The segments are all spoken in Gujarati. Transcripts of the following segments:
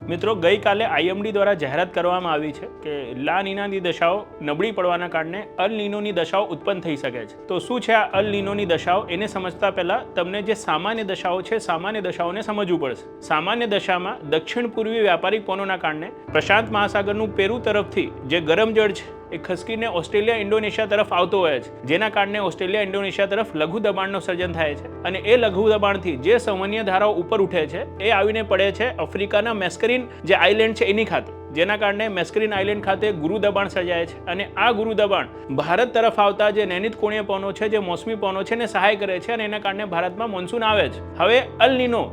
મિત્રો ગઈકાલે આઈએમડી દ્વારા જાહેરાત કરવામાં આવી છે કે લા નીનાની દશાઓ નબળી પડવાના કારણે અલ નીનોની દશાઓ ઉત્પન્ન થઈ શકે છે. તો શું છે આ અલ નીનોની દશાઓ એને સમજતા પહેલા તમને જે સામાન્ય દશાઓ છે સામાન્ય દશાઓને સમજવું પડશે. સામાન્ય દશામાં દક્ષિણ પૂર્વી વ્યાપારિક પવનોના કારણે પ્રશાંત મહાસાગરનું પેરુ તરફથી જે ગરમ જળ છે એ ખસકીને ઓસ્ટ્રેલિયા ઇન્ડોનેશિયા તરફ આવતો હોય છે, જેના કારણે ઓસ્ટ્રેલિયા ઇન્ડોનેશિયા તરફ લઘુ દબાણનો સર્જન થાય છે અને એ લઘુ દબાણથી જે સંવહનીય ધારાઓ ઉપર ઉઠે છે એ આવીને પડે છે આફ્રિકાના મેસ્કરીન જે આઇલેન્ડ છે એની ખાતે, જેના કારણે મેસ્કરીન આઇલેન્ડ ખાતે ગુરુ દબાણ સર્જાય છે અને આ ગુરુ દબાણ ભારત તરફ આવતા જે નૈનિત કોણીય પવનો છે, જે મોસમી પવનો છે એને સહાય કરે છે અને એના કારણે ભારતમાં મોન્સૂન આવે છે. હવે અલ નીનો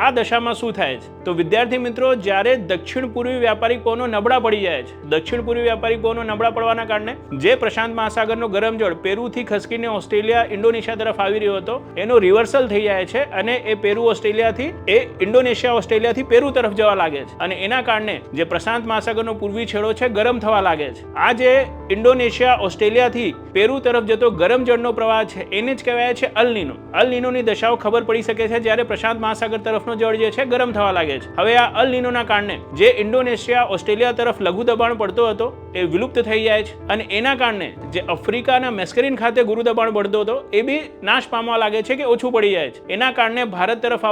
આ દશામાં શું થાય છે? તો વિદ્યાર્થી મિત્રો, જ્યારે દક્ષિણ પૂર્વી વ્યાપારિક પવનો નબળા પડી જાય છે, દક્ષિણ પૂર્વી વ્યાપારિક પવનો નબળા પડવાના કારણે જે પ્રશાંત મહાસાગરનો ગરમ જળ પેરુથી ખસકીને ઓસ્ટ્રેલિયા ઇન્ડોનેશિયા તરફ આવી રહ્યો હતો એનો રિવર્સલ થઈ જાય છે અને એ પેરુ ઓસ્ટ્રેલિયાથી એ ઇન્ડોનેશિયા ઓસ્ટ્રેલિયાથી પેરુ તરફ જવા લાગે છે અને એના કારણે જે પ્રશાંત મહાસાગરનો પૂર્વી છેડો છે ગરમ થવા લાગે છે. આ જે ઇન્ડોનેશિયા ઓસ્ટ્રેલિયાથી પેરુ તરફ જતો ગરમ જળનો પ્રવાહ છે એને જ કહેવાય છે અલ નીનો. અલ નીનોની દશાઓ ખબર પડી શકે છે જ્યારે પ્રશાંત મહાસાગર તરફ જળ જે છે ગરમ થવા લાગે છે. હવે આ અલ નીનોના કારણે જે ઇન્ડોનેશિયા ઓસ્ટ્રેલિયા તરફ લઘુ દબાણ પડતો હતો એ વિલુપ્ત થઈ જાય છે અને એના કારણે જે આફ્રિકાના મેસ્કરીન ખાતે ગુરુ દબાણ પડતો હતો એ બી નાશ પામવા લાગે છે કે ઓછું પડી જાય છે. એના કારણે ભારત તરફ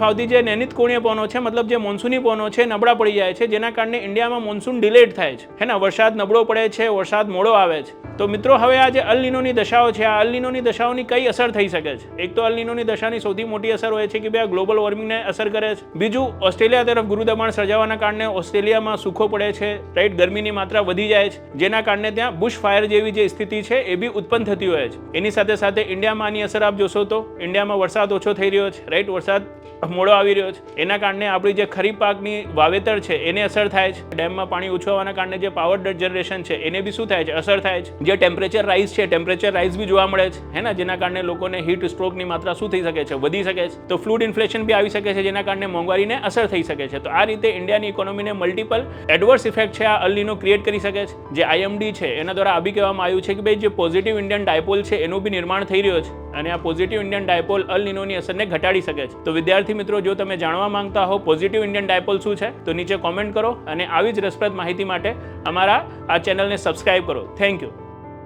આવતી જે નૈનિત કોણીય પવનો છે, મતલબ જે મોન્સૂની પવનો છે નબળા પડી જાય છે, જેના કારણે ઇન્ડિયામાં મોન્સૂન ડિલેડ થાય છે, હે ને, વરસાદ નબળો પડે છે, વરસાદ મોડો આવે છે. તો મિત્રો, હવે આ જે અલ નીનોની દશાઓ છે, આ અલ નીનોની દશાઓની કઈ અસર થઈ શકે છે? એક તો અલ નીનોની દશાની સૌથી મોટી અસર હોય છે કે ભાઈ આ ગ્લોબલ વોર્મિંગને અસર કરે છે. બીજું, ઓસ્ટ્રેલિયા તરફ ગુરુ દબાણ સર્જાવાના કારણે ઓસ્ટ્રેલિયામાં સૂખો પડે છે, રાઈટ, ગરમીની માત્રા વધી જાય છે, જેના કારણે ત્યાં બુશ ફાયર જેવી જે સ્થિતિ છે એ બી ઉત્પન્ન થતી હોય છે. એની સાથે સાથે ઇન્ડિયામાં આની અસર આપ જોશો તો ઇન્ડિયામાં વરસાદ ઓછો થઈ રહ્યો છે, રાઈટ, વરસાદ મોડો આવી રહ્યો છે. એના કારણે આપણી જે ખરીફ પાકની વાવેતર છે એને અસર થાય છે. ડેમમાં પાણી ઓછું આવવાના કારણે જે પાવર જનરેશન છે એને બી શું થાય છે? અસર થાય છે. જે ટેમ્પરેચર રાઇઝ છે, ટેમ્પરેચર રાઇઝ બી જોવા મળે છે, હે ને, જેના કારણે લોકોને હીટ સ્ટ્રોકની માત્રા શું થઈ શકે છે? વધી શકે છે. તો ફૂડ ઇન્ફ્લેશન બી આવી શકે છે, જેના કારણે મોંઘવારીને અસર થઈ શકે છે. તો આ રીતે ઇન્ડિયાની ઇકોનોમીને મલ્ટિપલ એડવર્સ ઇફેક્ટ છે આ અલ નીનો ક્રિએટ કરી શકે છે. જે આઈએમડી છે એના દ્વારા આ બી કહેવામાં આવ્યું છે કે ભાઈ જે પોઝિટિવ ઇન્ડિયન ડાયપોલ છે એનું બી નિર્માણ થઈ રહ્યો છે અને આ પોઝિટિવ ઇન્ડિયન ડાયપોલ અલ નીનોની અસરને ઘટાડી શકે છે. તો વિદ્યાર્થી મિત્રો, જો તમે જાણવા માંગતા હો પોઝિટિવ ઇન્ડિયન ડાયપોલ શું છે તો નીચે કોમેન્ટ કરો અને આવી જ રસપ્રદ માહિતી માટે અમારા આ ચેનલને સબસ્ક્રાઇબ કરો. Thank you.